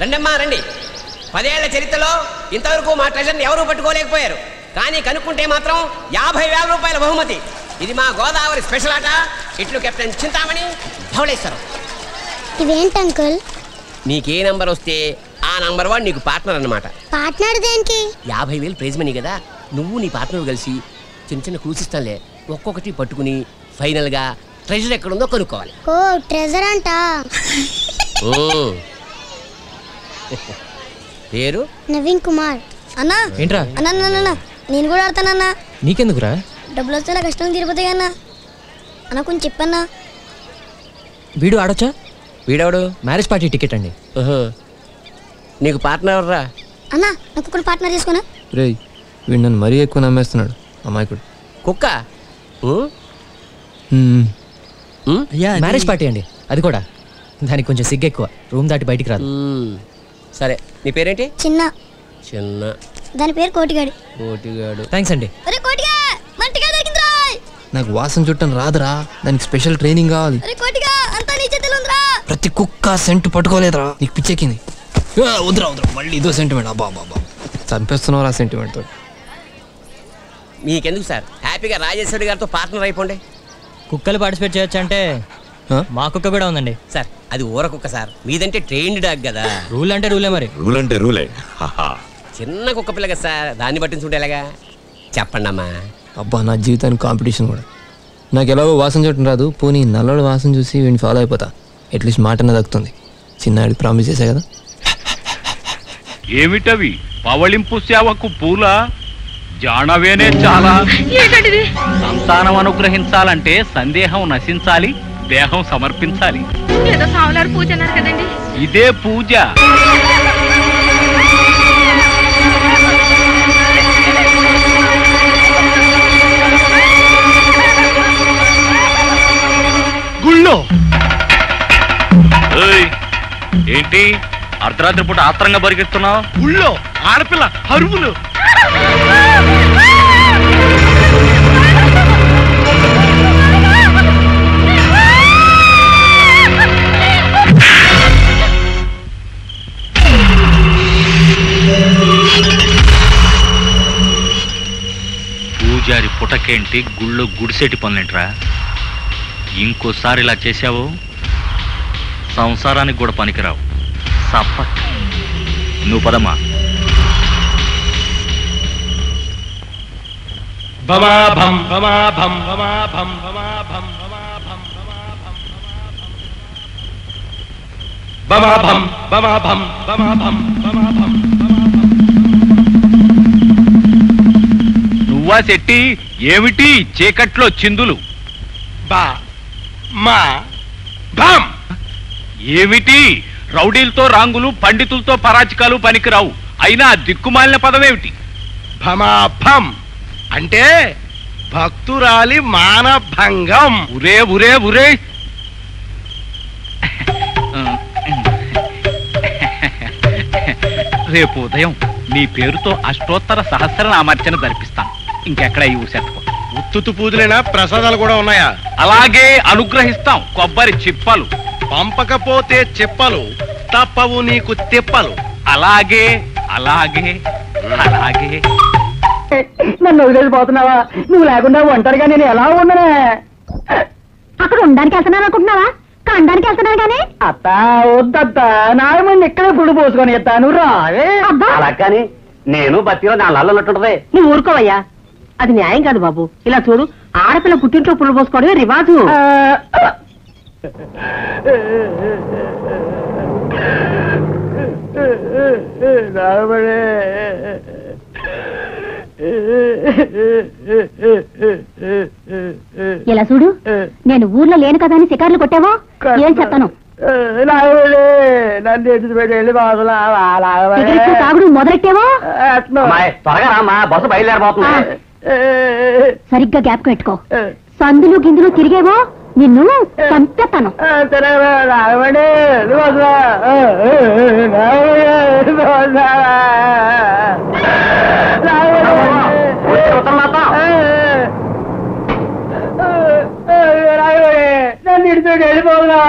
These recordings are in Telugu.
రండమ్మా రండి. 10 ఏళ్ల చరిత్రలో ఇంతవరకు మా ట్రెజర్ని ఎవరూ పట్టుకోలేకపోయారు. కానీ కనుక్కుంటే మాత్రం 50,000 రూపాయల బహుమతి. ఇది మా గోదావరి స్పెషల్ ఆట. ఇట్లు కెప్టెన్ చింతామణి, ధవళేశ్వరం. ఇవేంటి అంకుల్? నీకే నంబర్ వస్తే ఆ నంబర్ వాడు నీకు పార్ట్నర్ అన్నమాట. పార్ట్నర్ దేనికి? 50,000 ప్రైజ్ మనీ కదా. నువ్వు నీ పార్ట్నర్ కలిసి చిన్న చిన్న క్లూస్ ఇస్తానులే, ఒక్కొక్కటి పట్టుకుని ఫైనల్గా ట్రెజర్ ఎక్కడుందో కనుక్కోవాలి. ఓ ట్రెజర్ అంట. పేరు నవీన్ కుమార్. అన్నా ఏంట్రా? అన్న నేను కూడా ఆడతానన్నా. నీకెందుకురా? డబ్బులు వస్తే నా కష్టం తీరిపోతాయి అన్న. అన్న కొంచెం చెప్పన్నా. వీడు ఆడొచ్చా? వీడెవడు? మ్యారేజ్ పార్టీ టికెట్ అండి. నీకు పార్ట్నర్ రా? అన్న నాకు ఒకటి పార్ట్నర్ చేసుకున్నా. రేయ్ వీడు నన్ను మరీ ఎక్కువ నమ్మేస్తున్నాడు అమాయకుడు. కుక్క. మ్యారేజ్ పార్టీ అండి, అది కూడా. దానికి కొంచెం సిగ్గు ఎక్కువ, రూమ్ దాటి బయటికి రాదు. సరే నీ పేరేంటి? చిన్న. చిన్న. దాని పేరు కోటిగాడు. కోటిగాడు. థ్యాంక్స్ అండి. కోటిగా మంటిగా దొరికిందిరా. నాకు వాసన చుట్టం రాదురా, దానికి స్పెషల్ ట్రైనింగ్ కావాలి. కోటిగా అంతా నీ చేతిలో ఉందిరా. ప్రతి కుక్క సెంట్ పట్టుకోలేదురా, నీకు పిచ్చెక్కింది. వద్దురా మళ్ళీ ఇదో సెంటిమెంట్. అబ్బా చంపేస్తున్నావురా సెంటిమెంట్ తోటి. మీకెందుకు సార్, హ్యాపీగా రాజేశ్వరి గారితో పార్ట్నర్ అయిపోండి. కుక్కలు పార్టిసిపేట్ చేయొచ్చు అంటే మా కుక్క కూడా ఉందండి సార్. అది ఊర కుక్క సార్, మీదంటే ట్రైన్డ్ డాగ్ కదా. రూల్ అంటే రూలే, మరి రూల్ అంటే రూలే. చిన్న కుక్క పిల్ల కదా సార్, దాన్ని పట్టించుకుంటే ఎలాగా? చెప్పండి అమ్మా. అబ్బా నా జీవితానికి కాంపిటీషన్ కూడా. నాకు ఎలాగో వాసన చూడటం రాదు, పోనీ నల్లడు వాసన చూసి వీడిని ఫాలో అయిపోతా. అట్లీస్ట్ మాటనే దక్కుతుంది. చిన్నాడికి ప్రామిస్ చేశా కదా. ఏమిటవి? పవళింపు సేవకు పూల జానవేనే చాలా. సంతానం అనుగ్రహించాలంటే సందేహం నశించాలి, దేహం సమర్పించాలి. ఏదో సావులారు పూజ అన్నారు కదండి. ఇదే పూజ. గుళ్ళో ఏంటి అర్ధరాత్రి పూట ఆత్రంగా పరిగెత్తున్నావు? గుళ్ళో ఆడపిల్ల అరువులు. పూజారి పుటకేంటి, గుళ్ళో గుడిసెటి పనులేంట్రా? ఇంకోసారి ఇలా చేశావు సంసారానికి కూడా పనికిరావు. సప్ప నువ్వు పదమ్మా. భమాభం భమాభం భమాభం భమాభం భమాభం భమాభం భమాభం భమాభం భమాభం. నువ్వా శెట్టి? ఏమిటి చీకట్లో చిందులు? బా మా భం. ఏమిటి రౌడీలతో రాంగులు, పండితులతో పరాచికాలు పనికిరావు. అయినా దిక్కుమాలిన పదమేమిటి? భమాభం అంటే భక్తురాలి మానభంగం. ఉరే ఉరే ఉరే. రేపు ఉదయం నీ పేరుతో అష్టోత్తర సహస్రనామార్చన జరిపిస్తాను. ఇంకెక్కడ ఈ ఊసెత్తుకో. ఉత్తుతు పూజలైనా ప్రసాదాలు కూడా ఉన్నాయా? అలాగే అనుగ్రహిస్తాం. కొబ్బరి చిప్పలు పంపకపోతే చెప్పలు తప్పవు నీకు తిప్పలు. అలాగే అలాగే అలాగే. నన్ను వదిలేసిపోతున్నావా? నువ్వు లేకుండా ఒంటరిగా నేను ఎలా ఉండనే? అక్కడ ఉండడానికి వెళ్తున్నాను అనుకుంటున్నావా? కండానికి వెళ్తున్నాను కానీ. అత్త వద్దత్త, నాయమని ఇక్కడే పుడు పోసుకొని ఎత్తాను రావే. అలా కానీ నేను బతిలో నా లల్లన్నట్టుంటది. నువ్వు ఊరుకోవయ్యా, అది న్యాయం కాదు బాబు. ఇలా చూడు, ఆడపిల్ల పుట్టింట్లో పులు పోసుకోవడమే రివాజు. ఇలా చూడు, నేను ఊర్లో లేను కదా అని శికార్లు కొట్టావో ఏం చెప్తాను. తాగుడు మొదలెట్టావో త్వరగా రామ్మా, బస్సు బయలుదేరబోతున్నా. సరిగ్గా గ్యాప్ పెట్టుకో. సందులు గిందులు తిరిగేవో నిన్ను చంపేస్తాను. నన్ను ఇడితో వెళ్ళిపోతున్నా.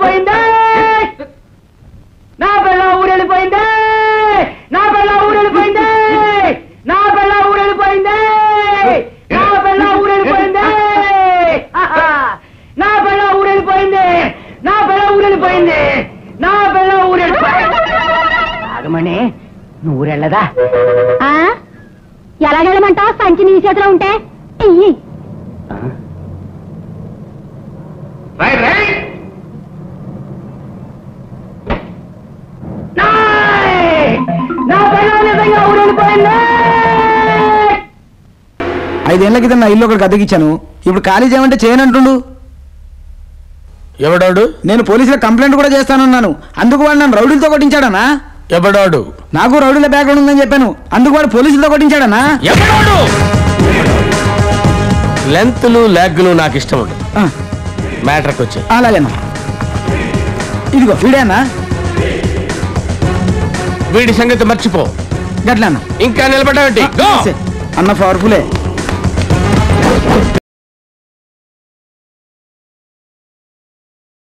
ఊరెళ్ళిపోయింది నా పిల్ల ఊరెళ్ళిపోయింది నా పిల్ల ఊరెళ్ళిపోయింది నా పిల్ల ఊరెళ్ళిపోయింది నా పిల్ల ఊరెళ్ళిపోయింది నా పిల్ల ఊరెళ్ళిపోయింది నా పిల్ల ఊరెళ్ళిపోయింది నా పిల్ల ఊరెళ్ళిపోయింది ఆగమని నువ్వు ఊరెళ్ళదా ఎలాగెళ్ళమంటావు? సంచి నీ చేతిలో ఉంటే ఇయ్యి. నా పిల్ల నిజంగా ఊరెళ్ళిపోయింది. 5 ఏళ్ల క్రితం నా ఇల్లు ఒకటి అద్దెకిచ్చాను. ఇప్పుడు ఖాళీ చేయమంటే చేయనంటుండు. ఎవడాడు? నేను పోలీసులకు కంప్లైంట్ కూడా చేస్తానన్నాను. అందుకు వాడు నన్ను రౌడీలతో కొట్టించాడనా? ఎవడాడు? నాకు రౌడీల బ్యాక్గ్రౌండ్ ఉందని చెప్పాను. అందుకు వాడు పోలీసులతో కొట్టించాడనా? ఎవడాడు? లెంత్లు లాగ్లు నాకు ఇష్టం ఉండదు. మ్యాటర్కి వచ్చి అలాగేనా? ఇదిగో వీడేనా? వీడి సంగతి మర్చిపో. గట్లన్నా ఇంకా నిలబడ్డావేంటి? అన్న పవర్ఫులే.